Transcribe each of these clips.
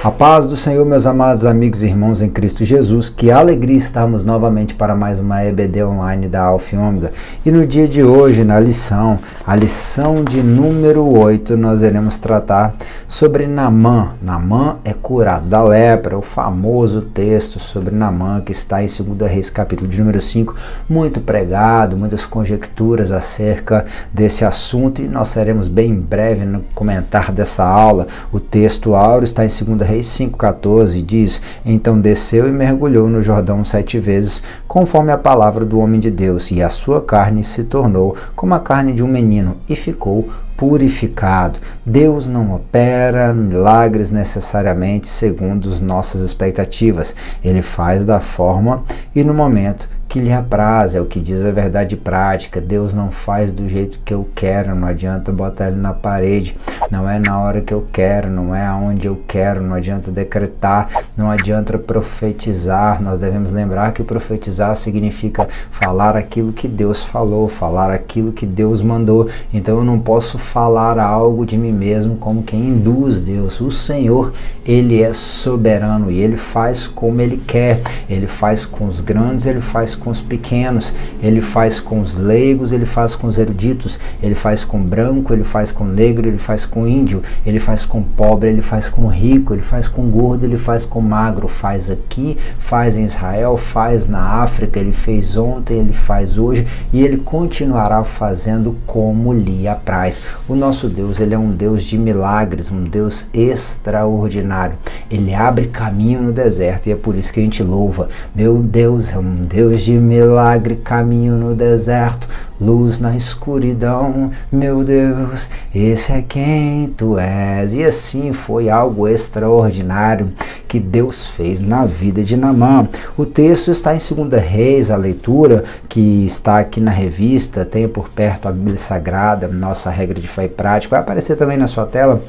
A paz do Senhor, meus amados amigos e irmãos em Cristo Jesus, que alegria estarmos novamente para mais uma EBD online da Alfa e Ômega. E no dia de hoje, a lição de número 8, nós iremos tratar sobre Naamã. Naamã é curado da lepra, o famoso texto sobre Naamã que está em 2 Reis, capítulo de número 5, muito pregado, muitas conjecturas acerca desse assunto, e nós seremos bem breve no comentar dessa aula. O texto áureo está em 2 Reis 5,14, diz: então desceu e mergulhou no Jordão 7 vezes, conforme a palavra do homem de Deus, e a sua carne se tornou como a carne de um menino, e ficou purificado. Deus não opera milagres necessariamente segundo as nossas expectativas. Ele faz da forma e no momento que lhe apraz, é o que diz a verdade prática. Deus não faz do jeito que eu quero, não adianta botar ele na parede, não é na hora que eu quero, não é aonde eu quero, não adianta decretar, não adianta profetizar. Nós devemos lembrar que profetizar significa falar aquilo que Deus falou, falar aquilo que Deus mandou. Então eu não posso falar algo de mim mesmo como quem induz Deus. O Senhor, Ele é soberano e Ele faz como Ele quer. Ele faz com os grandes, Ele faz com os pequenos, Ele faz com os leigos, Ele faz com os eruditos, Ele faz com branco, Ele faz com negro, Ele faz com índio, Ele faz com pobre, Ele faz com rico, Ele faz com gordo, Ele faz com magro, faz aqui, faz em Israel, faz na África. Ele fez ontem, Ele faz hoje e Ele continuará fazendo como lhe apraz. O nosso Deus, Ele é um Deus de milagres, um Deus extraordinário. Ele abre caminho no deserto e é por isso que a gente louva. Meu Deus é um Deus de milagre, caminho no deserto, luz na escuridão. Meu Deus, esse é quem tu és. E assim foi algo extraordinário que Deus fez na vida de Naamã. O texto está em 2 Reis, a leitura que está aqui na revista, tenha por perto a Bíblia Sagrada, nossa regra de fé e prática, vai aparecer também na sua tela.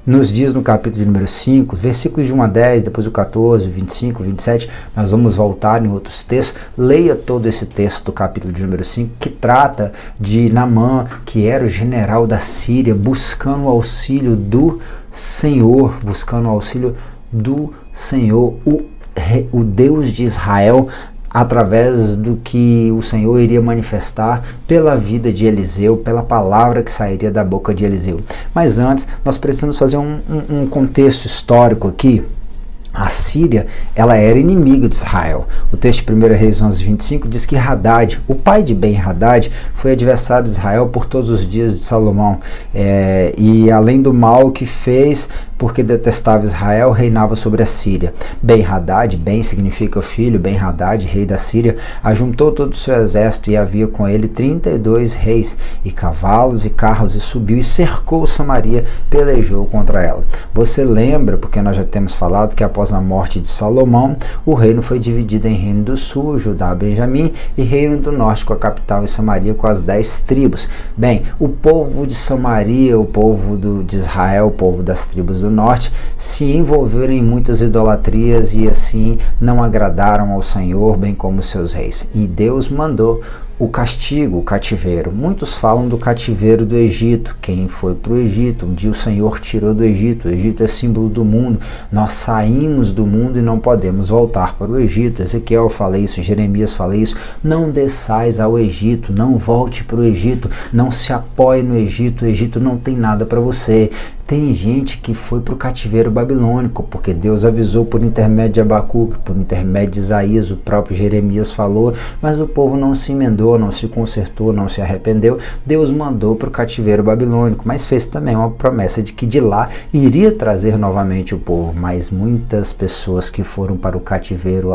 Nos diz no capítulo de número 5, versículos de 1 a 10, depois o 14, 25, 27, nós vamos voltar em outros textos. Leia todo esse texto do capítulo de número 5, que trata de Naamã, que era o general da Síria, buscando o auxílio do Senhor, o Deus de Israel, através do que o Senhor iria manifestar pela vida de Eliseu, pela palavra que sairia da boca de Eliseu. Mas antes, nós precisamos fazer um contexto histórico aqui. A Síria, ela era inimiga de Israel. O texto de 1 Reis 11:25 diz que Hadad, o pai de Ben-Hadad, foi adversário de Israel por todos os dias de Salomão. E além do mal que fez, porque detestava Israel, reinava sobre a Síria. Ben-Hadad, Ben significa filho, Ben-Hadad, rei da Síria, ajuntou todo o seu exército e havia com ele 32 reis, e cavalos e carros, e subiu e cercou Samaria, pelejou contra ela. Você lembra, porque nós já temos falado que após a morte de Salomão, o reino foi dividido em reino do sul, Judá, Benjamim, e reino do norte, com a capital em Samaria, com as 10 tribos. Bem, o povo de Samaria, o povo de Israel, o povo das tribos do norte, se envolveram em muitas idolatrias e assim não agradaram ao Senhor, bem como seus reis. E Deus mandou o castigo, o cativeiro. Muitos falam do cativeiro do Egito. Quem foi para o Egito? Um dia o Senhor tirou do Egito. O Egito é símbolo do mundo. Nós saímos do mundo e não podemos voltar para o Egito. Ezequiel fala isso, Jeremias fala isso. Não desçais ao Egito, não volte para o Egito, não se apoie no Egito. O Egito não tem nada para você. Tem gente que foi para o cativeiro babilônico, porque Deus avisou por intermédio de Abacuque, por intermédio de Isaías, o próprio Jeremias falou, mas o povo não se emendou, não se consertou, não se arrependeu. Deus mandou para o cativeiro babilônico, mas fez também uma promessa de que de lá iria trazer novamente o povo. Mas muitas pessoas que foram para o cativeiro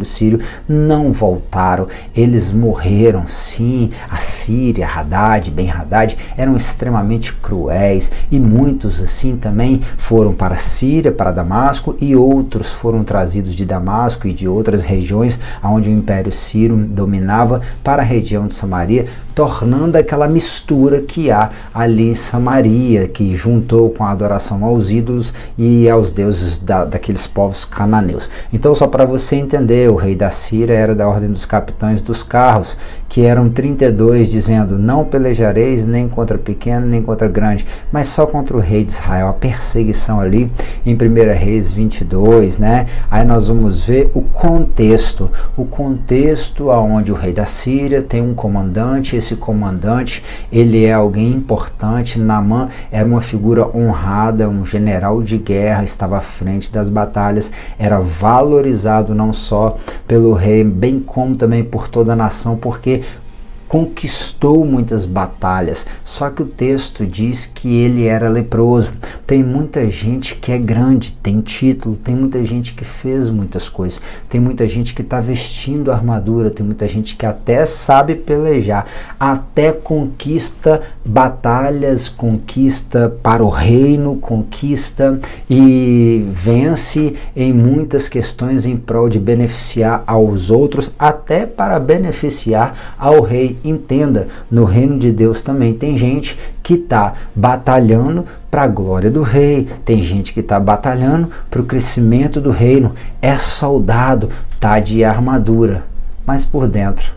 sírio não voltaram, eles morreram. Sim, a Síria, Hadad, Ben-Hadad eram extremamente cruéis, e muitos assim também foram para a Síria, para Damasco, e outros foram trazidos de Damasco e de outras regiões onde o Império Sírio dominava para a região de Samaria. tornando aquela mistura que há ali em Samaria, que juntou com a adoração aos ídolos e aos deuses daqueles povos cananeus. Então, só para você entender, o rei da Síria era da ordem dos capitães dos carros, que eram 32, dizendo: não pelejareis nem contra pequeno, nem contra grande, mas só contra o rei de Israel. A perseguição ali em 1 Reis 22, né? Aí nós vamos ver o contexto aonde o rei da Síria tem um comandante. Esse comandante, ele é alguém importante. Naamã era uma figura honrada, um general de guerra, estava à frente das batalhas, era valorizado não só pelo rei, bem como também por toda a nação, porque conquistou muitas batalhas. Só que o texto diz que ele era leproso. Tem muita gente que é grande, tem título, tem muita gente que fez muitas coisas, tem muita gente que está vestindo armadura, tem muita gente que até sabe pelejar, até conquista batalhas, conquista para o reino, conquista e vence em muitas questões em prol de beneficiar aos outros, até para beneficiar ao rei. Entenda, no reino de Deus também tem gente que está batalhando para a glória do rei, tem gente que está batalhando para o crescimento do reino, é soldado, está de armadura, mas por dentro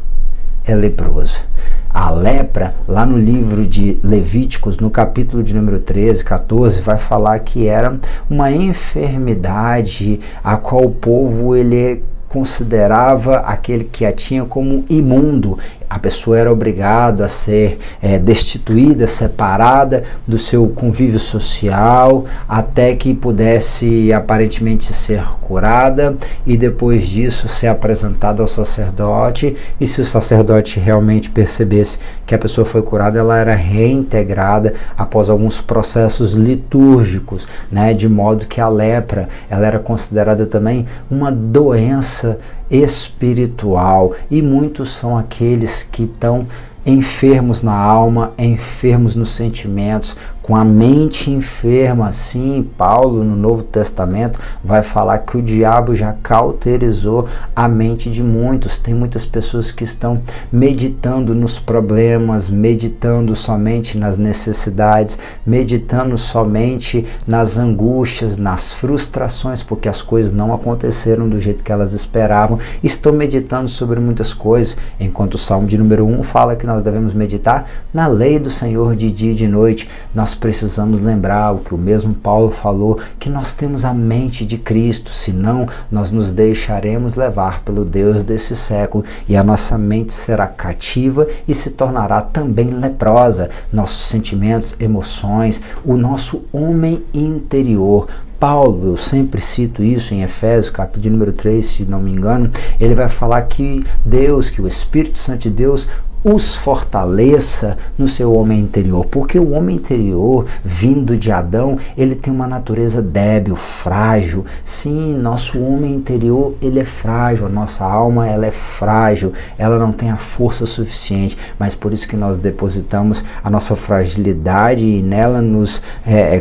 é leproso. A lepra, lá no livro de Levíticos, no capítulo de número 13, 14, vai falar que era uma enfermidade a qual o povo ele considerava aquele que a tinha como imundo. A pessoa era obrigada a ser destituída, separada do seu convívio social, até que pudesse aparentemente ser curada, e depois disso ser apresentada ao sacerdote, e se o sacerdote realmente percebesse que a pessoa foi curada, ela era reintegrada após alguns processos litúrgicos, né, de modo que a lepra ela era considerada também uma doença espiritual, e muitos são aqueles que estão enfermos na alma, enfermos nos sentimentos, com a mente enferma. Sim, Paulo no Novo Testamento vai falar que o diabo já cauterizou a mente de muitos. Tem muitas pessoas que estão meditando nos problemas, meditando somente nas necessidades, meditando somente nas angústias, nas frustrações, porque as coisas não aconteceram do jeito que elas esperavam. Estão meditando sobre muitas coisas, enquanto o Salmo de número 1 fala que nós devemos meditar na lei do Senhor de dia e de noite. Nós precisamos lembrar o que o mesmo Paulo falou, que nós temos a mente de Cristo, senão nós nos deixaremos levar pelo Deus desse século e a nossa mente será cativa e se tornará também leprosa. Nossos sentimentos, emoções, o nosso homem interior. Paulo, eu sempre cito isso em Efésios, capítulo de número 3, se não me engano, ele vai falar que Deus, que o Espírito Santo de Deus os fortaleça no seu homem interior, porque o homem interior, vindo de Adão, ele tem uma natureza débil, frágil. Sim, nosso homem interior, ele é frágil, a nossa alma, ela é frágil, ela não tem a força suficiente, mas por isso que nós depositamos a nossa fragilidade e nela nos,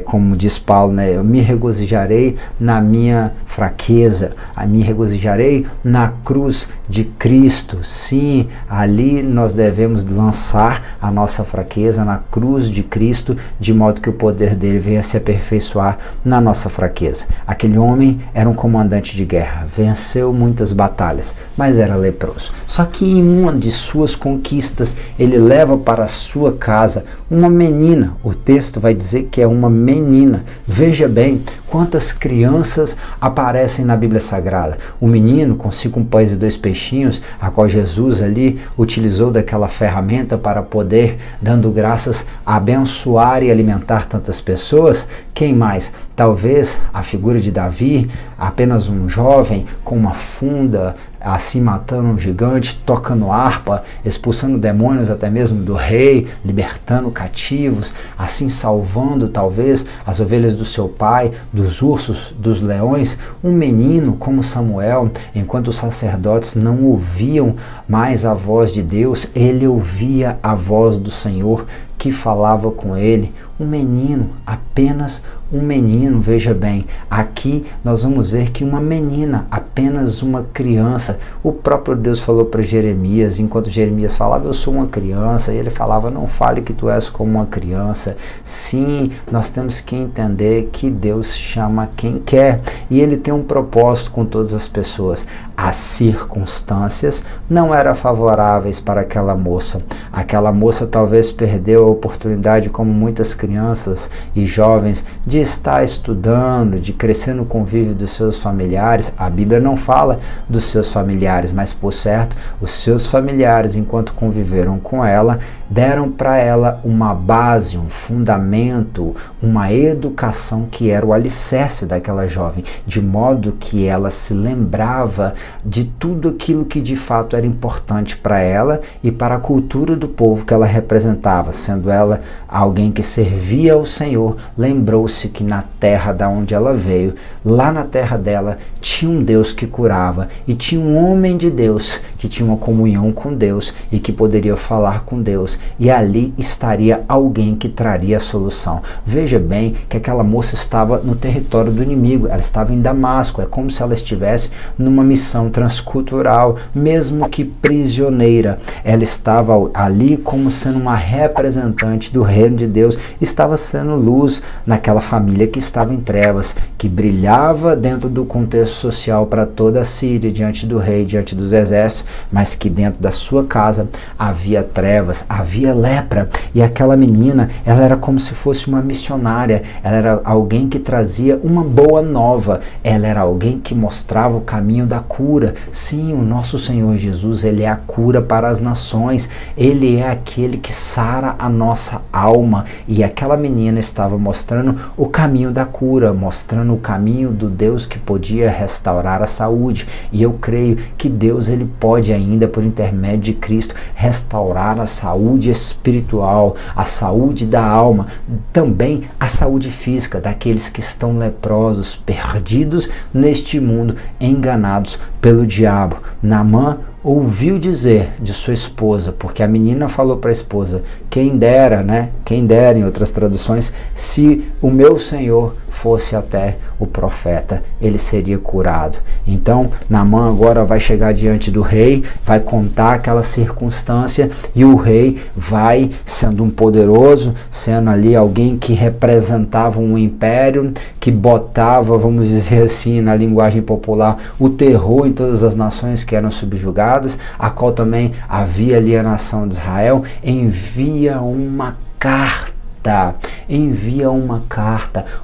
como diz Paulo, né, eu me regozijarei na minha fraqueza, me regozijarei na cruz de Cristo. Sim, ali nós devemos lançar a nossa fraqueza na cruz de Cristo, de modo que o poder dele venha se aperfeiçoar na nossa fraqueza. Aquele homem era um comandante de guerra, venceu muitas batalhas, mas era leproso. Só que em uma de suas conquistas, ele leva para a sua casa uma menina. O texto vai dizer que é uma menina. Veja bem quantas crianças aparecem na Bíblia Sagrada. O menino com 5 pães e 2 peixinhos, a qual Jesus ali utilizou daquela ferramenta para poder, dando graças, abençoar e alimentar tantas pessoas. Quem mais? Talvez a figura de Davi, apenas um jovem com uma funda, assim matando um gigante, tocando harpa, expulsando demônios até mesmo do rei, libertando cativos, assim salvando talvez as ovelhas do seu pai, dos ursos, dos leões. Um menino como Samuel, enquanto os sacerdotes não ouviam mais a voz de Deus, ele ouvia a voz do Senhor, que falava com ele, um menino, apenas um menino. Veja bem, aqui nós vamos ver que uma menina, apenas uma criança. O próprio Deus falou para Jeremias, enquanto Jeremias falava, eu sou uma criança, e ele falava, não fale que tu és como uma criança. Sim, nós temos que entender que Deus chama quem quer, e ele tem um propósito com todas as pessoas. As circunstâncias não eram favoráveis para aquela moça. Aquela moça talvez perdeu a oportunidade, como muitas crianças e jovens, de estar estudando, de crescer no convívio dos seus familiares. A Bíblia não fala dos seus familiares, mas por certo, os seus familiares, enquanto conviveram com ela, deram para ela uma base, um fundamento, uma educação que era o alicerce daquela jovem, de modo que ela se lembrava de tudo aquilo que de fato era importante para ela e para a cultura do povo que ela representava. Sendo ela alguém que servia ao Senhor, lembrou-se que na terra da onde ela veio, lá na terra dela, tinha um Deus que curava, e tinha um homem de Deus que tinha uma comunhão com Deus e que poderia falar com Deus, e ali estaria alguém que traria a solução. Veja bem que aquela moça estava no território do inimigo, ela estava em Damasco, é como se ela estivesse numa missão transcultural, mesmo que prisioneira. Ela estava ali como sendo uma representante do reino de Deus, estava sendo luz naquela família que estava em trevas, que brilhava dentro do contexto social para toda a Síria, diante do rei, diante dos exércitos, mas que dentro da sua casa havia trevas, havia lepra. E aquela menina, ela era como se fosse uma missionária, ela era alguém que trazia uma boa nova, ela era alguém que mostrava o caminho da cura. Sim, o nosso Senhor Jesus, ele é a cura para as nações, ele é aquele que sara a nossa alma, e aquela menina estava mostrando o caminho da cura, mostrando o caminho do Deus que podia restaurar a saúde. E eu creio que Deus, ele pode ainda, por intermédio de Cristo, restaurar a saúde espiritual, a saúde da alma, também a saúde física daqueles que estão leprosos, perdidos neste mundo, enganados pelo diabo. Naamã ouviu dizer de sua esposa, porque a menina falou para a esposa, quem dera, né? Quem dera, em outras traduções, se o meu Senhor fosse até o profeta, ele seria curado. Então, Naamã agora vai chegar diante do rei, vai contar aquela circunstância, e o rei vai, sendo um poderoso, sendo ali alguém que representava um império, que botava, vamos dizer assim, na linguagem popular, o terror em todas as nações que eram subjugadas, a qual também havia ali a nação de Israel, envia uma carta,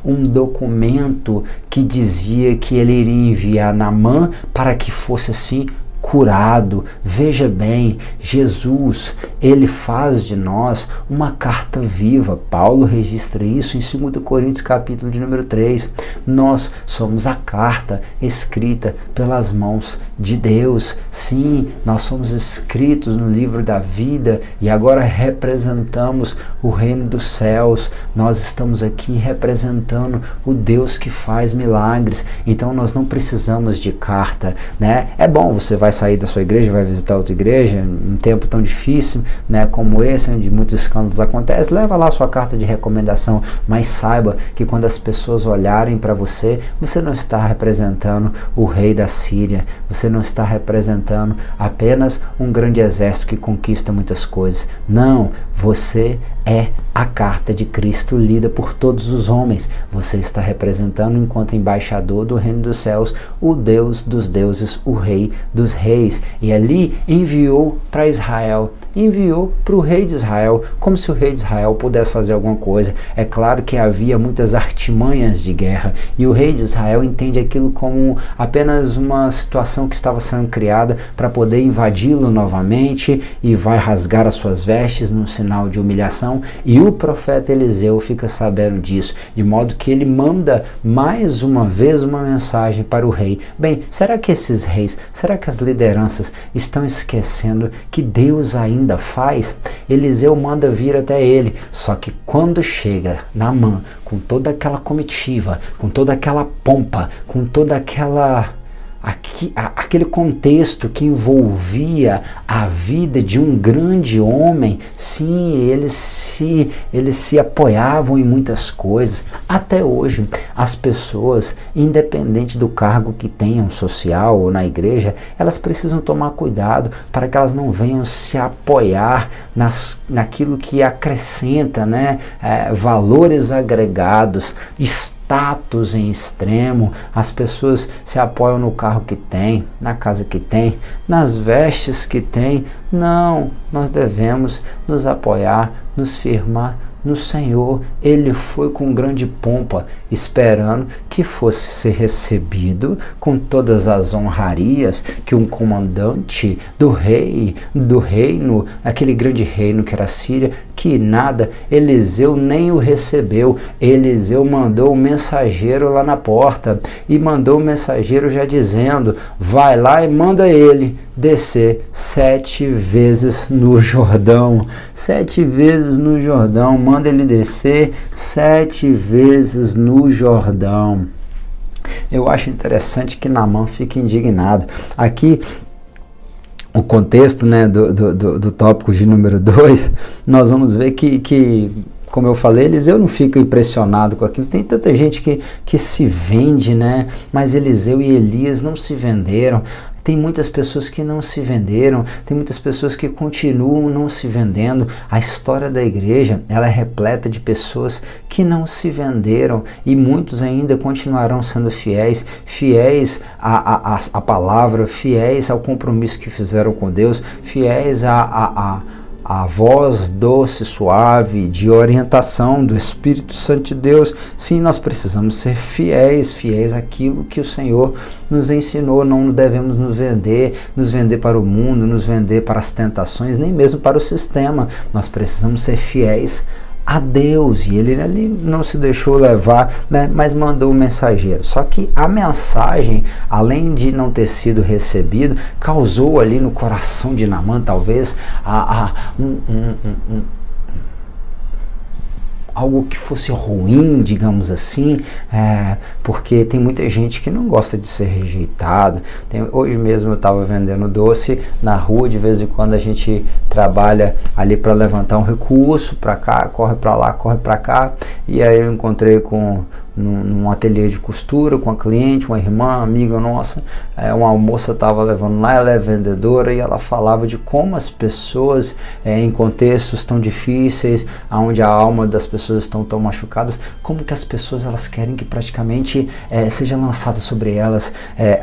um documento que dizia que ele iria enviar Naamã para que fosse assim curado. Veja bem, Jesus, ele faz de nós uma carta viva. Paulo registra isso em 2 Coríntios capítulo de número 3. Nós somos a carta escrita pelas mãos de Deus. Sim, nós somos escritos no livro da vida e agora representamos o reino dos céus. Nós estamos aqui representando o Deus que faz milagres. Então nós não precisamos de carta, né? É bom, você vai sair da sua igreja, vai visitar outra igreja, um tempo tão difícil, né, como esse, onde muitos escândalos acontecem, leva lá a sua carta de recomendação, mas saiba que quando as pessoas olharem para você, você não está representando o rei da Síria, você não está representando apenas um grande exército que conquista muitas coisas. Não, você é a carta de Cristo lida por todos os homens. Você está representando, enquanto embaixador do reino dos céus, o Deus dos deuses, o Rei dos reis. E ali enviou para Israel, enviou para o rei de Israel, como se o rei de Israel pudesse fazer alguma coisa. É claro que havia muitas artimanhas de guerra, e o rei de Israel entende aquilo como apenas uma situação que estava sendo criada para poder invadi-lo novamente, e vai rasgar as suas vestes num sinal de humilhação, e o profeta Eliseu fica sabendo disso, de modo que ele manda mais uma vez uma mensagem para o rei. Bem, será que esses reis, será que as lideranças estão esquecendo que Deus ainda faz? Eliseu manda vir até ele, só que quando chega Naamã, com toda aquela comitiva, com toda aquela pompa, com toda aquela aquele contexto que envolvia a vida de um grande homem, sim, eles se apoiavam em muitas coisas. Até hoje, as pessoas, independente do cargo que tenham social ou na igreja, elas precisam tomar cuidado para que elas não venham se apoiar naquilo que acrescenta, né, valores agregados, status em extremo. As pessoas se apoiam no carro que tem, na casa que tem, nas vestes que tem. Não, nós devemos nos apoiar, nos firmar no Senhor. Ele foi com grande pompa, esperando que fosse ser recebido com todas as honrarias que um comandante do reino, aquele grande reino que era a Síria, que nada, Eliseu nem o recebeu. Eliseu mandou um mensageiro lá na porta, e mandou o mensageiro já dizendo: vai lá e manda ele descer 7 vezes no Jordão. 7 vezes no Jordão, manda ele descer 7 vezes no Jordão. Eu acho interessante que Naamã fica indignado. Aqui, o contexto, né, do tópico de número 2, nós vamos ver que como eu falei, Eliseu não fica impressionado com aquilo. Tem tanta gente que se vende, né? Mas Eliseu e Elias não se venderam. Tem muitas pessoas que não se venderam, tem muitas pessoas que continuam não se vendendo. A história da igreja, ela é repleta de pessoas que não se venderam, e muitos ainda continuarão sendo fiéis à palavra, fiéis ao compromisso que fizeram com Deus, fiéis a voz doce, suave, de orientação do Espírito Santo de Deus. Sim, nós precisamos ser fiéis àquilo que o Senhor nos ensinou. Não devemos nos vender para o mundo, nos vender para as tentações, nem mesmo para o sistema. Nós precisamos ser fiéis a Deus, e ele ali não se deixou levar, né, mas mandou um mensageiro. Só que a mensagem, além de não ter sido recebido, causou ali no coração de Naamã talvez algo que fosse ruim, digamos assim, porque tem muita gente que não gosta de ser rejeitado. Hoje mesmo eu estava vendendo doce na rua, de vez em quando a gente trabalha ali para levantar um recurso, para cá, corre para lá, corre para cá, e aí eu encontrei num ateliê de costura com a cliente, uma irmã, amiga nossa, uma moça estava levando lá, ela é vendedora, e ela falava de como as pessoas em contextos tão difíceis, onde a alma das pessoas estão tão machucadas, como que as pessoas elas querem que praticamente seja lançada sobre elas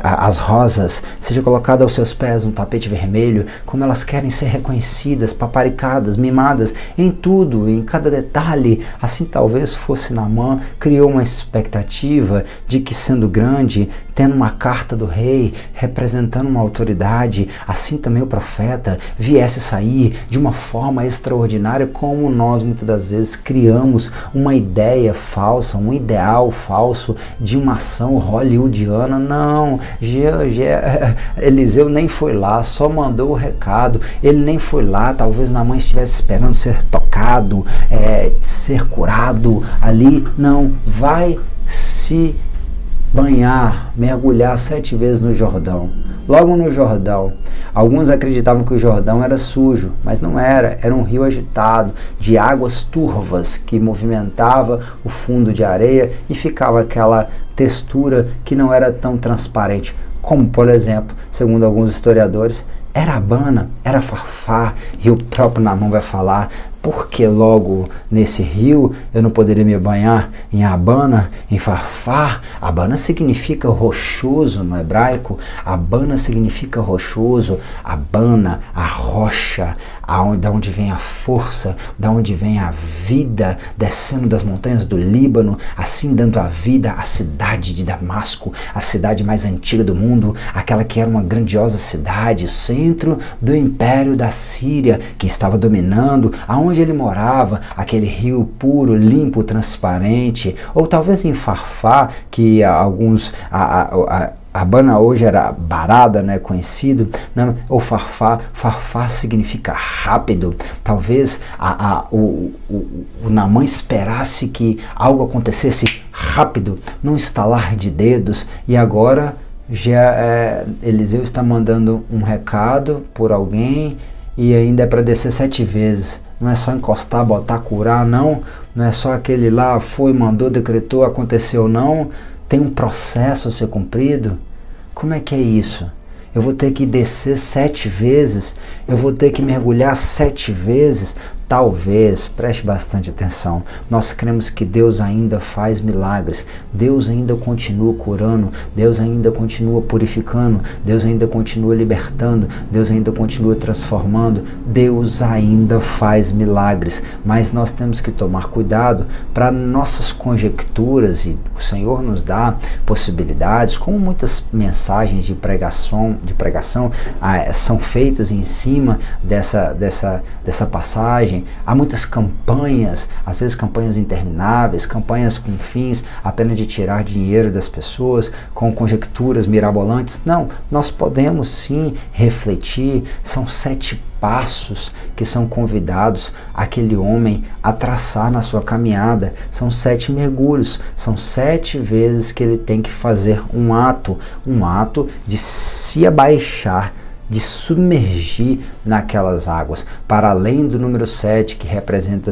as rosas, seja colocada aos seus pés um tapete vermelho, como elas querem ser reconhecidas, paparicadas, mimadas em tudo, em cada detalhe. Assim talvez fosse Naamã, criou uma expectativa de que, sendo grande, tendo uma carta do rei, representando uma autoridade, assim também o profeta viesse sair de uma forma extraordinária, como nós muitas das vezes criamos uma ideia falsa, um ideal falso de uma ação hollywoodiana. Não, Eliseu nem foi lá, só mandou o recado. Ele nem foi lá, talvez Naamã estivesse esperando ser tocado, ser curado ali. Não, vai se banhar, mergulhar 7 vezes no Jordão. Logo no Jordão. Alguns acreditavam que o Jordão era sujo, mas não era. Era um rio agitado, de águas turvas, que movimentava o fundo de areia e ficava aquela textura que não era tão transparente. Como, por exemplo, segundo alguns historiadores, era Abana, era Farfar, e o próprio Naamã vai falar: porque logo nesse rio eu não poderia me banhar em Abana, em Farfar? Abana significa rochoso no hebraico. Abana significa rochoso. Abana, a rocha, da onde vem a força, da onde vem a vida, descendo das montanhas do Líbano, assim dando a vida à cidade de Damasco, a cidade mais antiga do mundo, aquela que era uma grandiosa cidade, centro do império da Síria, que estava dominando, aonde ele morava, aquele rio puro, limpo, transparente. Ou talvez em Farfar, que alguns Abana hoje era Barada, né, conhecido, né? Ou Farfar significa rápido. Talvez o Naamã esperasse que algo acontecesse rápido, num estalar de dedos, e agora Eliseu está mandando um recado por alguém e ainda é para descer 7 vezes. Não é só encostar, botar, curar, não. Não é só aquele lá, foi, mandou, decretou, aconteceu, não. Tem um processo a ser cumprido. Como é que é isso? Eu vou ter que descer 7 vezes, eu vou ter que mergulhar 7 vezes. Talvez, preste bastante atenção, nós cremos que Deus ainda faz milagres, Deus ainda continua curando, Deus ainda continua purificando, Deus ainda continua libertando, Deus ainda continua transformando, Deus ainda faz milagres, mas nós temos que tomar cuidado para nossas conjecturas, e o Senhor nos dá possibilidades, como muitas mensagens de pregação são feitas em cima dessa passagem. Há muitas campanhas, às vezes campanhas intermináveis, campanhas com fins apenas de tirar dinheiro das pessoas, com conjecturas mirabolantes. Não, nós podemos sim refletir. São 7 passos que são convidados aquele homem a traçar na sua caminhada. São 7 mergulhos, são 7 vezes que ele tem que fazer um ato de se abaixar, de submergir naquelas águas, para além do número 7, que representa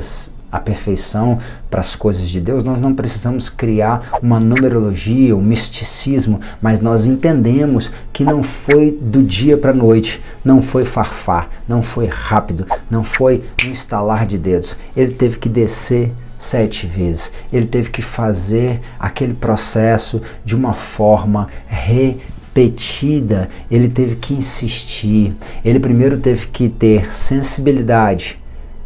a perfeição para as coisas de Deus. Nós não precisamos criar uma numerologia, um misticismo, mas nós entendemos que não foi do dia para a noite, não foi farfar, não foi rápido, não foi um estalar de dedos. Ele teve que descer 7 vezes, ele teve que fazer aquele processo de uma forma repetida, ele teve que insistir, ele primeiro teve que ter sensibilidade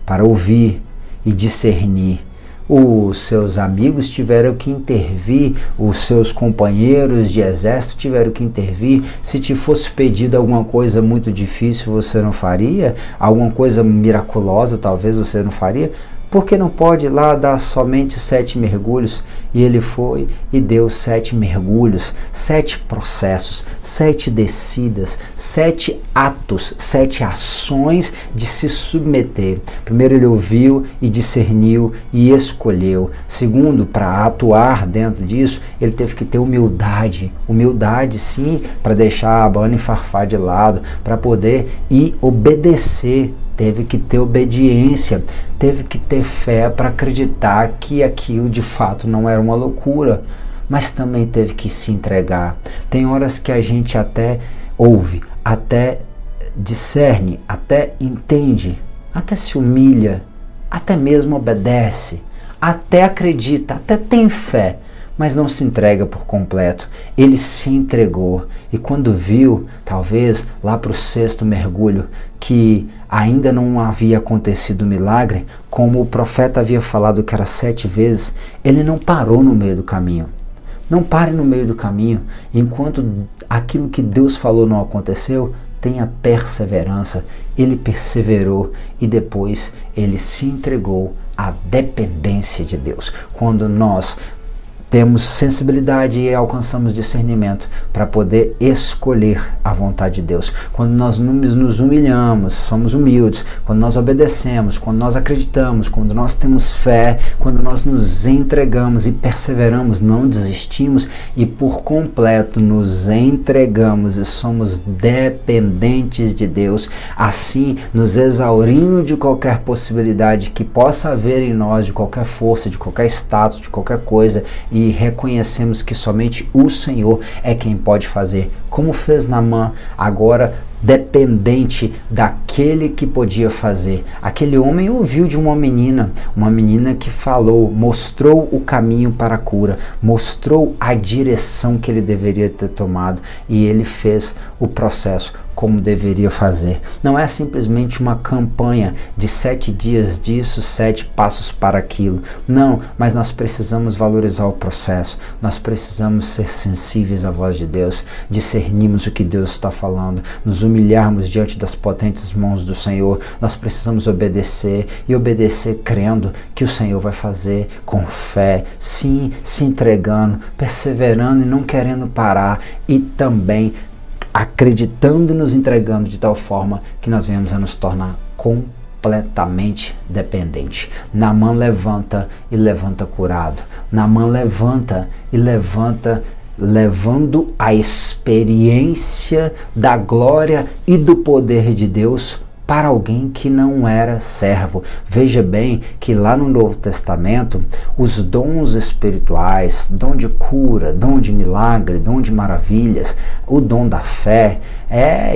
para ouvir e discernir. Os seus amigos tiveram que intervir, os seus companheiros de exército tiveram que intervir. Se te fosse pedido alguma coisa muito difícil, você não faria? Alguma coisa miraculosa, talvez você não faria? Porque não pode ir lá dar somente 7 mergulhos? E ele foi e deu 7 mergulhos, 7 processos, 7 descidas, 7 atos, 7 ações de se submeter. Primeiro ele ouviu e discerniu e escolheu. Segundo, para atuar dentro disso, ele teve que ter humildade. Humildade sim, para deixar a Abana e Farfá de lado, para poder ir obedecer. Teve que ter obediência, teve que ter fé para acreditar que aquilo de fato não era uma loucura, mas também teve que se entregar. Tem horas que a gente até ouve, até discerne, até entende, até se humilha, até mesmo obedece, até acredita, até tem fé, mas não se entrega por completo. Ele se entregou e quando viu, talvez lá para o 6º mergulho, que ainda não havia acontecido o milagre, como o profeta havia falado que era 7 vezes, ele não parou no meio do caminho. Não pare no meio do caminho. Enquanto aquilo que Deus falou não aconteceu, tenha perseverança. Ele perseverou e depois ele se entregou à dependência de Deus. Quando nós temos sensibilidade e alcançamos discernimento para poder escolher a vontade de Deus. Quando nós nos humilhamos, somos humildes, quando nós obedecemos, quando nós acreditamos, quando nós temos fé, quando nós nos entregamos e perseveramos, não desistimos e por completo nos entregamos e somos dependentes de Deus, assim nos exaurindo de qualquer possibilidade que possa haver em nós, de qualquer força, de qualquer status, de qualquer coisa, e reconhecemos que somente o Senhor é quem pode fazer, como fez Naamã, agora dependente daquele que podia fazer. Aquele homem ouviu de uma menina que falou, mostrou o caminho para a cura, mostrou a direção que ele deveria ter tomado e ele fez o processo como deveria fazer. Não é simplesmente uma campanha de 7 dias disso, 7 passos para aquilo. Não, mas nós precisamos valorizar o processo, nós precisamos ser sensíveis à voz de Deus, discernirmos o que Deus está falando, nos humilharmos diante das potentes mãos do Senhor. Nós precisamos obedecer e obedecer crendo que o Senhor vai fazer com fé, sim, se entregando, perseverando e não querendo parar e também acreditando e nos entregando de tal forma que nós venhamos a nos tornar completamente dependente. Naamã levanta e levanta curado. Naamã levanta e levanta levando a experiência da glória e do poder de Deus para alguém que não era servo. Veja bem que lá no Novo Testamento, os dons espirituais, dom de cura, dom de milagre, dom de maravilhas, o dom da fé,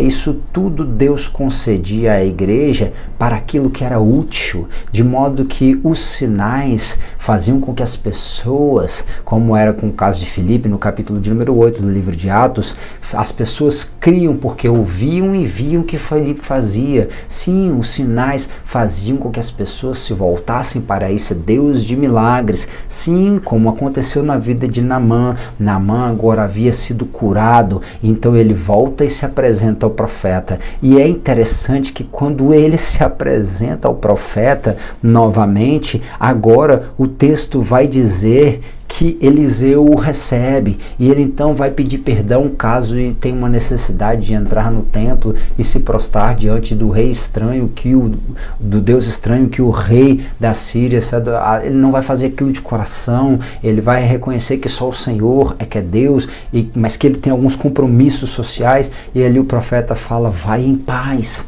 isso tudo Deus concedia à igreja para aquilo que era útil, de modo que os sinais faziam com que as pessoas, como era com o caso de Filipe, no capítulo de número 8 do livro de Atos, as pessoas criam porque ouviam e viam o que Filipe fazia. Sim, os sinais faziam com que as pessoas se voltassem para esse Deus de milagres. Sim, como aconteceu na vida de Naamã. Naamã agora havia sido curado, então ele volta e se apresenta ao profeta. E é interessante que quando ele se apresenta ao profeta novamente, agora o texto vai dizer que Eliseu o recebe e ele então vai pedir perdão caso ele tenha uma necessidade de entrar no templo e se prostrar diante do rei estranho, do Deus estranho, que o rei da Síria, ele não vai fazer aquilo de coração, ele vai reconhecer que só o Senhor é que é Deus, mas que ele tem alguns compromissos sociais, e ali o profeta fala: vai em paz,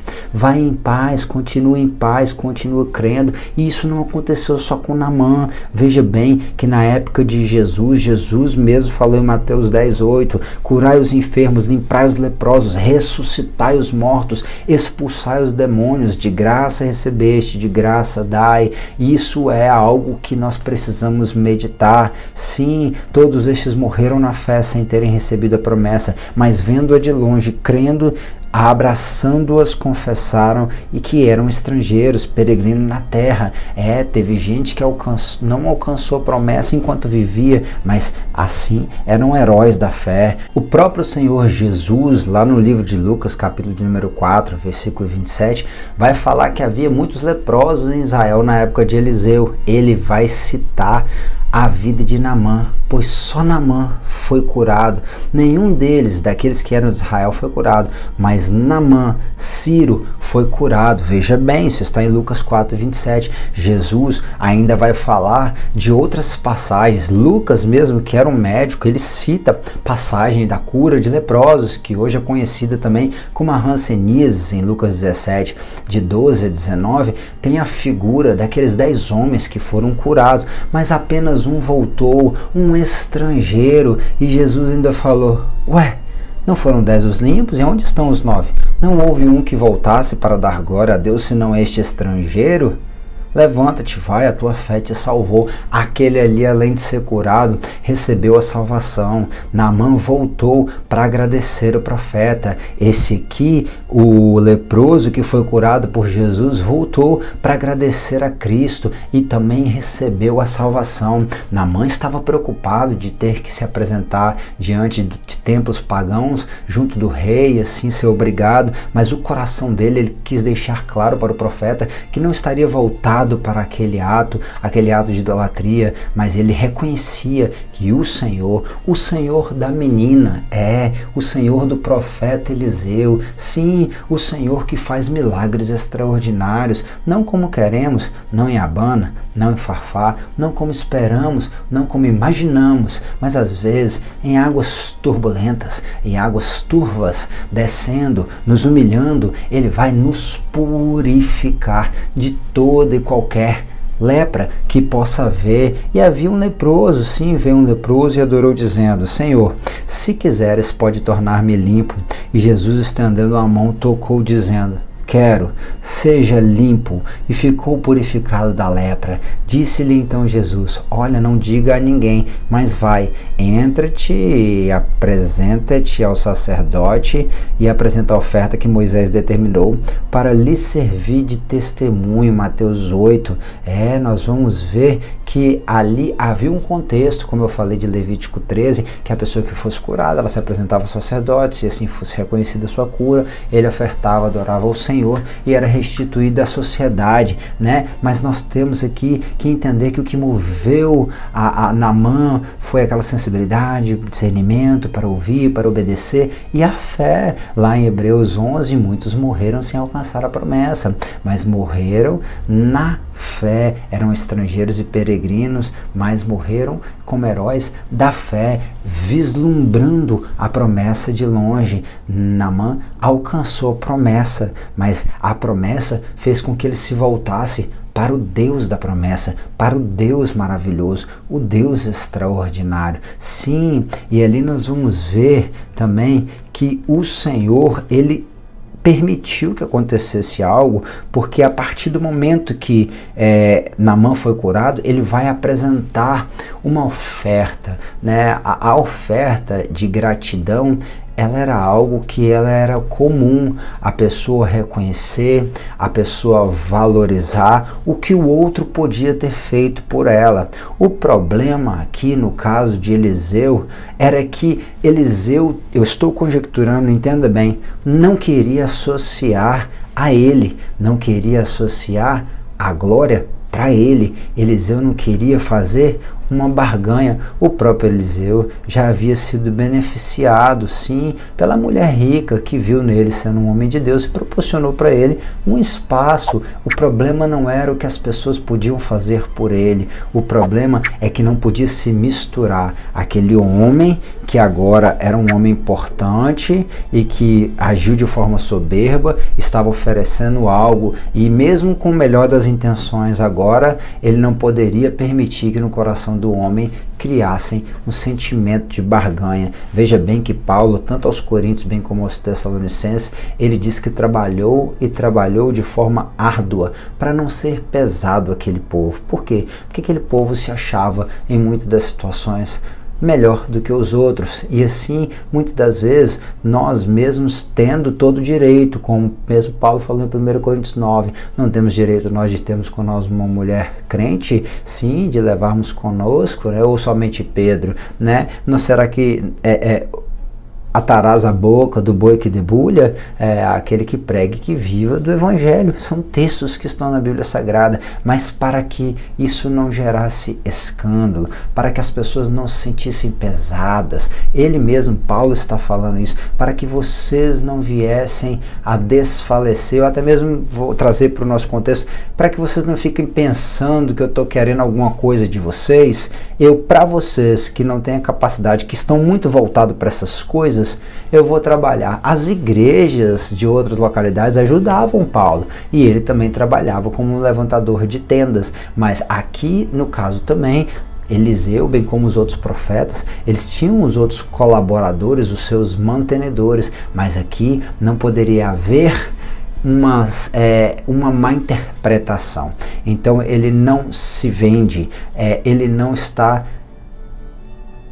continua crendo. E isso não aconteceu só com Naamã. Veja bem que na época de Jesus mesmo falou em Mateus 10:8, curai os enfermos, limpai os leprosos, ressuscitai os mortos, expulsai os demônios, de graça recebeste, de graça dai. Isso é algo que nós precisamos meditar. Sim, todos estes morreram na fé sem terem recebido a promessa, mas vendo-a de longe, crendo, abraçando-as, confessaram e que eram estrangeiros, peregrinos na terra. Teve gente que não alcançou a promessa enquanto vivia, mas assim eram heróis da fé. O próprio Senhor Jesus, lá no livro de Lucas, capítulo de número 4, versículo 27, vai falar que havia muitos leprosos em Israel na época de Eliseu. Ele vai citar a vida de Naamã, pois só Naamã foi curado. Nenhum deles, daqueles que eram de Israel, foi curado, mas Naamã, Ciro, foi curado. Veja bem, isso está em Lucas 4:27. Jesus ainda vai falar de outras passagens. Lucas mesmo, que era um médico, ele cita passagem da cura de leprosos, que hoje é conhecida também como a hanseníase. Em Lucas 17, de 12 a 19, tem a figura daqueles 10 homens que foram curados, mas apenas um voltou, um estrangeiro, e Jesus ainda falou: ué, não foram 10 os limpos? E onde estão os 9? Não houve um que voltasse para dar glória a Deus, senão este estrangeiro? Levanta-te, vai, a tua fé te salvou. Aquele ali, além de ser curado, recebeu a salvação. Naamã voltou para agradecer o profeta. Esse aqui, o leproso que foi curado por Jesus, voltou para agradecer a Cristo e também recebeu a salvação. Naamã estava preocupado de ter que se apresentar diante de templos pagãos, junto do rei, assim ser obrigado, mas o coração dele, ele quis deixar claro para o profeta que não estaria voltado para aquele ato de idolatria, mas ele reconhecia que o Senhor da menina, o Senhor do profeta Eliseu, sim, o Senhor que faz milagres extraordinários, não como queremos, não em Abana, não em Farfá, não como esperamos, não como imaginamos, mas às vezes em águas turbulentas, em águas turvas, descendo, nos humilhando, ele vai nos purificar de toda e qualquer lepra que possa haver. E havia um leproso, sim, veio um leproso e adorou dizendo: Senhor, se quiseres pode tornar-me limpo. E Jesus, estendendo a mão, tocou dizendo: quero, seja limpo, e ficou purificado da lepra. Disse-lhe então Jesus: olha, não diga a ninguém, mas vai, entra-te e apresenta-te ao sacerdote e apresenta a oferta que Moisés determinou para lhe servir de testemunho. Mateus 8. Nós vamos ver que ali havia um contexto, como eu falei de Levítico 13, que a pessoa que fosse curada, ela se apresentava ao sacerdote, se assim fosse reconhecida a sua cura, ele ofertava, adorava ao Senhor e era restituído à sociedade, né? Mas nós temos aqui que entender que o que moveu a Naamã foi aquela sensibilidade, discernimento para ouvir, para obedecer, e a fé. Lá em Hebreus 11, muitos morreram sem alcançar a promessa, mas morreram na fé, eram estrangeiros e peregrinos, mas morreram como heróis da fé, vislumbrando a promessa de longe. Naamã alcançou a promessa, mas a promessa fez com que ele se voltasse para o Deus da promessa, para o Deus maravilhoso, o Deus extraordinário. Sim, e ali nós vamos ver também que o Senhor, ele permitiu que acontecesse algo, porque a partir do momento que Naamã foi curado, ele vai apresentar uma oferta, né? A oferta de gratidão, ela era algo que ela era comum, a pessoa reconhecer, a pessoa valorizar o que o outro podia ter feito por ela. O problema aqui no caso de Eliseu era que Eliseu, eu estou conjecturando, entenda bem, não queria associar a ele, não queria associar a glória para ele. Eliseu não queria fazer uma barganha. O próprio Eliseu já havia sido beneficiado, sim, pela mulher rica que viu nele sendo um homem de Deus e proporcionou para ele um espaço. O problema não era o que as pessoas podiam fazer por ele, o problema é que não podia se misturar aquele homem que agora era um homem importante e que agiu de forma soberba, estava oferecendo algo, e mesmo com o melhor das intenções agora, ele não poderia permitir que no coração do homem criassem um sentimento de barganha. Veja bem que Paulo, tanto aos Coríntios bem como aos Tessalonicenses, ele diz que trabalhou e trabalhou de forma árdua para não ser pesado aquele povo. Por quê? Porque aquele povo se achava em muitas das situações melhor do que os outros, e assim, muitas das vezes, nós mesmos tendo todo o direito, como mesmo Paulo falou em 1 Coríntios 9, não temos direito nós de termos conosco uma mulher crente, sim, de levarmos conosco, né, ou somente Pedro, né? Não será que atarás a boca do boi que debulha, aquele que pregue que viva do Evangelho. São textos que estão na Bíblia Sagrada, mas para que isso não gerasse escândalo, para que as pessoas não se sentissem pesadas, ele mesmo, Paulo, está falando isso, para que vocês não viessem a desfalecer, ou até mesmo vou trazer para o nosso contexto, para que vocês não fiquem pensando que eu estou querendo alguma coisa de vocês. Para vocês que não têm a capacidade, que estão muito voltados para essas coisas, eu vou trabalhar. As igrejas de outras localidades ajudavam Paulo, e ele também trabalhava como um levantador de tendas, mas aqui no caso também Eliseu, bem como os outros profetas, eles tinham os outros colaboradores, os seus mantenedores, mas aqui não poderia haver uma má interpretação. Então ele não se vende, ele não está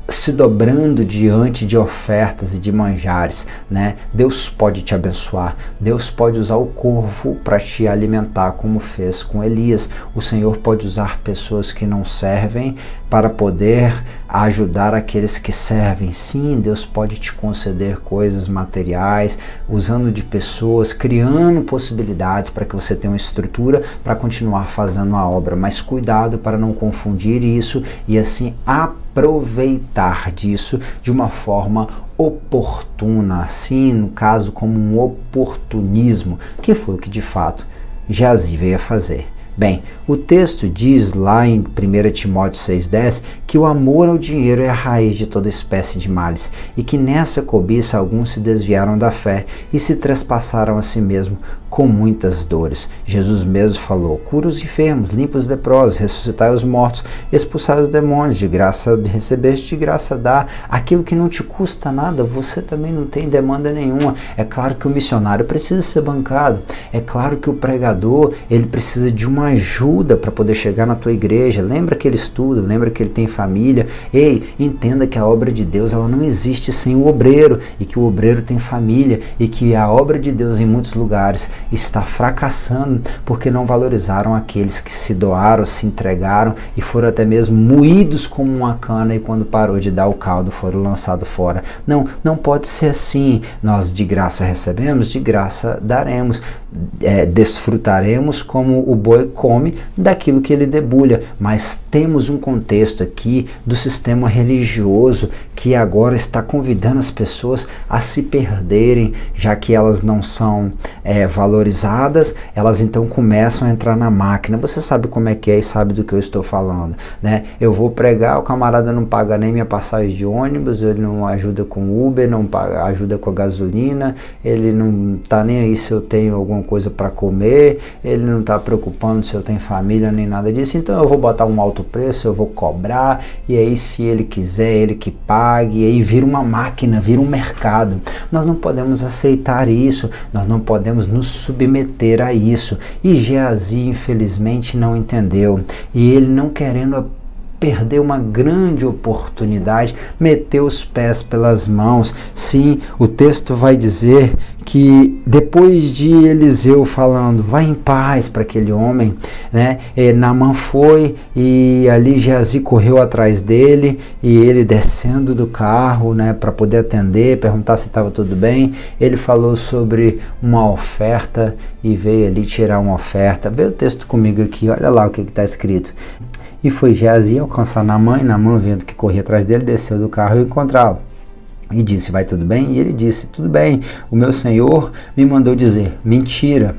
se dobrando diante de ofertas e de manjares, né? Deus pode te abençoar, Deus pode usar o corvo para te alimentar, como fez com Elias. O Senhor pode usar pessoas que não servem para poder ajudar aqueles que servem. Sim, Deus pode te conceder coisas materiais, usando de pessoas, criando possibilidades para que você tenha uma estrutura para continuar fazendo a obra, mas cuidado para não confundir isso e assim aproveitar disso de uma forma oportuna, assim, no caso, como um oportunismo, que foi o que de fato Geazi veio a fazer. Bem, o texto diz lá em 1 Timóteo 6,10 que o amor ao dinheiro é a raiz de toda espécie de males, e que nessa cobiça alguns se desviaram da fé e se trespassaram a si mesmo com muitas dores. Jesus mesmo falou: cura os enfermos, limpa os leprosos, ressuscitai os mortos, expulsai os demônios, de graça recebeste, de graça dá. Aquilo que não te custa nada, você também não tem demanda nenhuma. É claro que o missionário precisa ser bancado, é claro que o pregador, ele precisa de uma ajuda para poder chegar na tua igreja. Lembra que ele estuda, lembra que ele tem família. Ei, entenda que a obra de Deus, ela não existe sem o obreiro, e que o obreiro tem família, e que a obra de Deus em muitos lugares está fracassando porque não valorizaram aqueles que se doaram, se entregaram e foram até mesmo moídos como uma cana, e quando parou de dar o caldo foram lançados fora. Não pode ser assim. Nós de graça recebemos, de graça daremos. Desfrutaremos como o boi come daquilo que ele debulha, mas temos um contexto aqui do sistema religioso que agora está convidando as pessoas a se perderem, já que elas não são valorizadas valorizadas, elas então começam a entrar na máquina. Você sabe como é que é e sabe do que eu estou falando, né? Eu vou pregar, o camarada não paga nem minha passagem de ônibus, ele não ajuda com Uber, não paga, ajuda com a gasolina, ele não tá nem aí se eu tenho alguma coisa para comer, ele não tá preocupando se eu tenho família nem nada disso, então eu vou botar um alto preço, eu vou cobrar, e aí se ele quiser, ele que pague, e aí vira uma máquina, vira um mercado. Nós não podemos aceitar isso, nós não podemos nos submeter a isso. E Geazi infelizmente não entendeu, e ele, não querendo perder uma grande oportunidade, meteu os pés pelas mãos. Sim, o texto vai dizer que depois de Eliseu falando, vai em paz para aquele homem, né? Naamã foi e ali Geazi correu atrás dele, e ele descendo do carro, né, para poder atender, perguntar se estava tudo bem, ele falou sobre uma oferta e veio ali tirar uma oferta. Vê o texto comigo aqui, olha lá o que está escrito. E foi Geazi alcançar Naamã, e Naamã, vendo que corria atrás dele, desceu do carro e encontrá-lo. E disse, vai tudo bem? E ele disse, tudo bem, o meu senhor me mandou dizer. Mentira,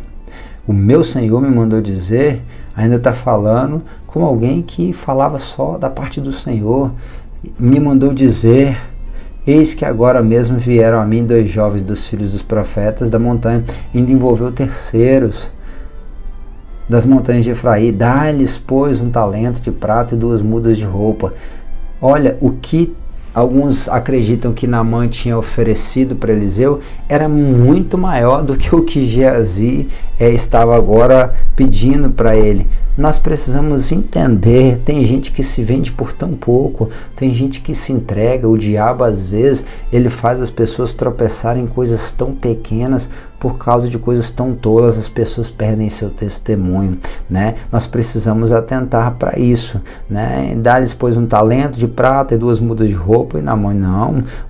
o meu senhor me mandou dizer, ainda está falando como alguém que falava só da parte do Senhor. Me mandou dizer, eis que agora mesmo vieram a mim 2 jovens dos filhos dos profetas da montanha, ainda envolveu terceiros das montanhas de Efraim, dá-lhes, pois, 1 talento de prata e 2 mudas de roupa. Olha, o que alguns acreditam que Naamã tinha oferecido para Eliseu era muito maior do que o que Geazi estava agora pedindo para ele. Nós precisamos entender, tem gente que se vende por tão pouco, tem gente que se entrega, o diabo às vezes, ele faz as pessoas tropeçarem em coisas tão pequenas, por causa de coisas tão tolas, as pessoas perdem seu testemunho, né? Nós precisamos atentar para isso, né? Dá-lhes, pois, 1 talento de prata e 2 mudas de roupa, e Naamã,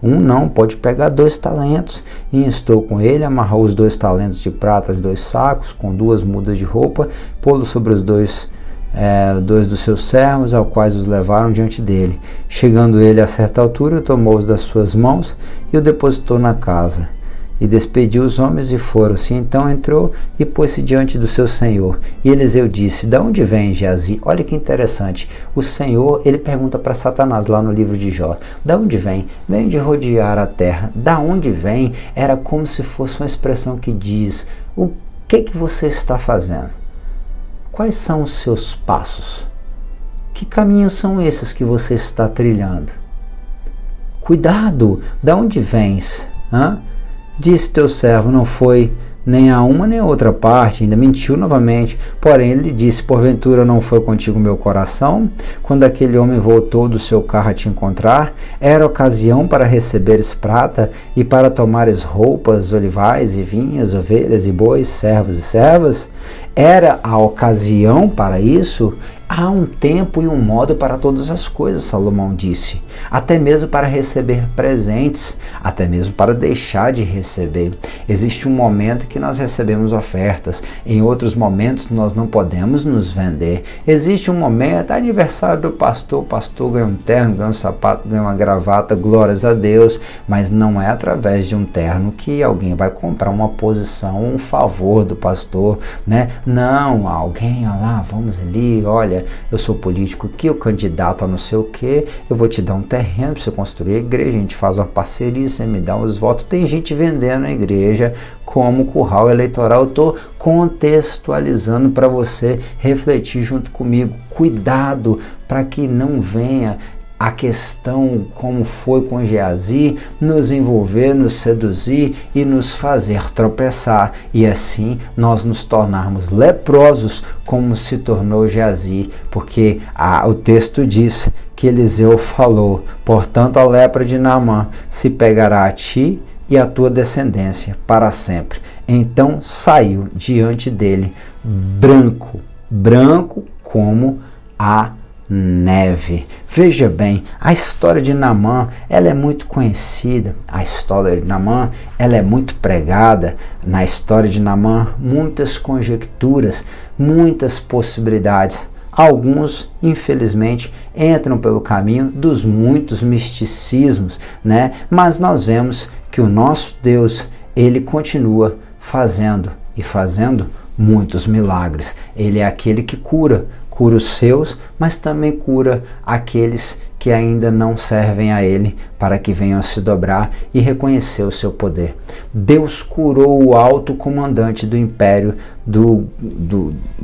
não, pode pegar 2 talentos, e estou com ele, amarrou os 2 talentos de prata de 2 sacos, com 2 mudas de roupa, pô-lo sobre os dois dos seus servos, ao quais os levaram diante dele. Chegando ele a certa altura, tomou-os das suas mãos e o depositou na casa. E despediu os homens e foram-se. Então entrou e pôs-se diante do seu senhor. E Eliseu disse, de onde vem Geazi? Olha que interessante. O Senhor, ele pergunta para Satanás lá no livro de Jó. De onde vem? Vem de rodear a terra. Da onde vem? Era como se fosse uma expressão que diz, o que você está fazendo? Quais são os seus passos? Que caminhos são esses que você está trilhando? Cuidado, de onde vens? Disse teu servo, não foi nem a uma nem a outra parte, ainda mentiu novamente. Porém ele disse, porventura não foi contigo meu coração, quando aquele homem voltou do seu carro a te encontrar? Era ocasião para receberes prata e para tomares roupas, olivais e vinhas, ovelhas e bois, servos e servas? Era a ocasião para isso? Há um tempo e um modo para todas as coisas, Salomão disse, até mesmo para receber presentes, até mesmo para deixar de receber. Existe um momento que nós recebemos ofertas, em outros momentos nós não podemos nos vender. Existe um momento, aniversário do pastor, o pastor ganha um terno, ganha um sapato, ganha uma gravata, glórias a Deus, mas não é através de um terno que alguém vai comprar uma posição, um favor do pastor, né? Não, alguém, olha lá, vamos ali, olha, eu sou político aqui, eu candidato a não sei o que, eu vou te dar um terreno para você construir a igreja, a gente faz uma parceria, você me dá uns votos. Tem gente vendendo a igreja como curral eleitoral. Eu estou contextualizando para você refletir junto comigo. Cuidado para que não venha a questão, como foi com Geazi, nos envolver, nos seduzir e nos fazer tropeçar, e assim nós nos tornarmos leprosos, como se tornou Geazi, porque o texto diz que Eliseu falou, portanto a lepra de Naamã se pegará a ti e a tua descendência para sempre. Então saiu diante dele branco como a neve. Veja bem, a história de Naamã, ela é muito conhecida, a história de Naamã, ela é muito pregada. Na história de Naamã, muitas conjecturas, muitas possibilidades. Alguns, infelizmente, entram pelo caminho dos muitos misticismos, né? Mas nós vemos que o nosso Deus, ele continua fazendo e fazendo muitos milagres. Ele é aquele que cura os seus, mas também cura aqueles que ainda não servem a Ele, para que venham a se dobrar e reconhecer o seu poder. Deus curou o alto comandante do império do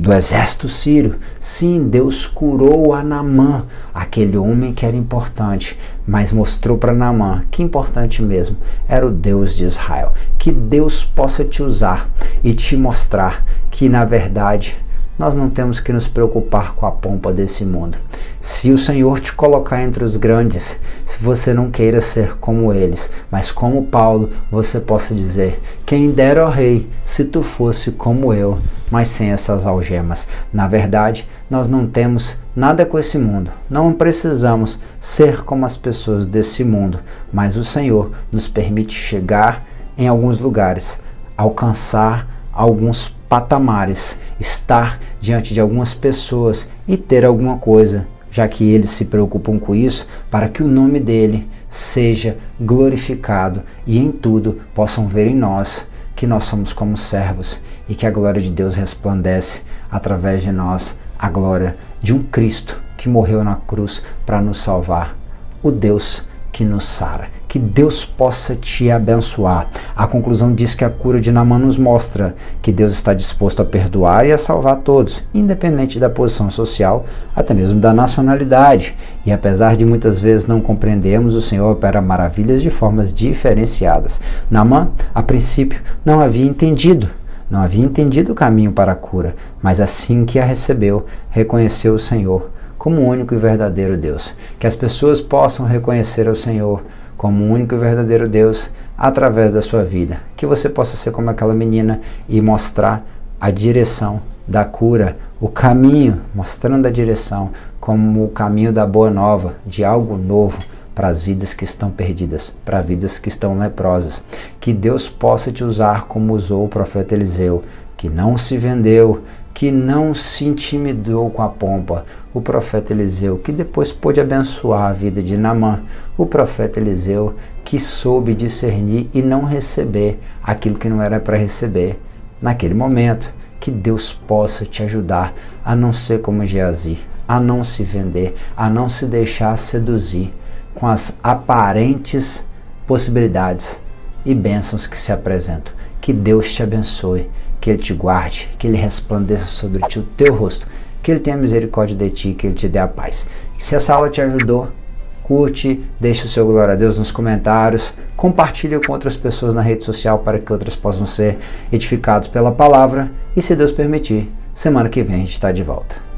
exército sírio. Sim, Deus curou a Naamã, aquele homem que era importante, mas mostrou para Naamã que importante mesmo era o Deus de Israel. Que Deus possa te usar e te mostrar que, na verdade, nós não temos que nos preocupar com a pompa desse mundo. Se o Senhor te colocar entre os grandes, se você não queira ser como eles, mas como Paulo, você possa dizer: quem dera, ó Rei, se tu fosse como eu, mas sem essas algemas. Na verdade, nós não temos nada com esse mundo. Não precisamos ser como as pessoas desse mundo, mas o Senhor nos permite chegar em alguns lugares, alcançar alguns patamares, estar diante de algumas pessoas e ter alguma coisa, já que eles se preocupam com isso, para que o nome dele seja glorificado e em tudo possam ver em nós que nós somos como servos e que a glória de Deus resplandece através de nós, a glória de um Cristo que morreu na cruz para nos salvar, o Deus que nos sara. Que Deus possa te abençoar. A conclusão diz que a cura de Naamã nos mostra que Deus está disposto a perdoar e a salvar todos, independente da posição social, até mesmo da nacionalidade. E apesar de muitas vezes não compreendermos, o Senhor opera maravilhas de formas diferenciadas. Naamã, a princípio, não havia entendido o caminho para a cura, mas assim que a recebeu, reconheceu o Senhor como o único e verdadeiro Deus. Que as pessoas possam reconhecer o Senhor como o único e verdadeiro Deus através da sua vida. Que você possa ser como aquela menina e mostrar a direção da cura, o caminho, mostrando a direção como o caminho da boa nova, de algo novo para as vidas que estão perdidas, para vidas que estão leprosas. Que Deus possa te usar como usou o profeta Eliseu, que não se vendeu, que não se intimidou com a pompa. O profeta Eliseu, que depois pôde abençoar a vida de Naamã. O profeta Eliseu, que soube discernir e não receber aquilo que não era para receber naquele momento. Que Deus possa te ajudar a não ser como Geazi, a não se vender, a não se deixar seduzir com as aparentes possibilidades e bênçãos que se apresentam. Que Deus te abençoe, que Ele te guarde, que Ele resplandeça sobre ti o teu rosto, que Ele tenha misericórdia de ti, que Ele te dê a paz. E se essa aula te ajudou, curte, deixe o seu glória a Deus nos comentários, compartilhe com outras pessoas na rede social para que outras possam ser edificados pela palavra e, se Deus permitir, semana que vem a gente está de volta.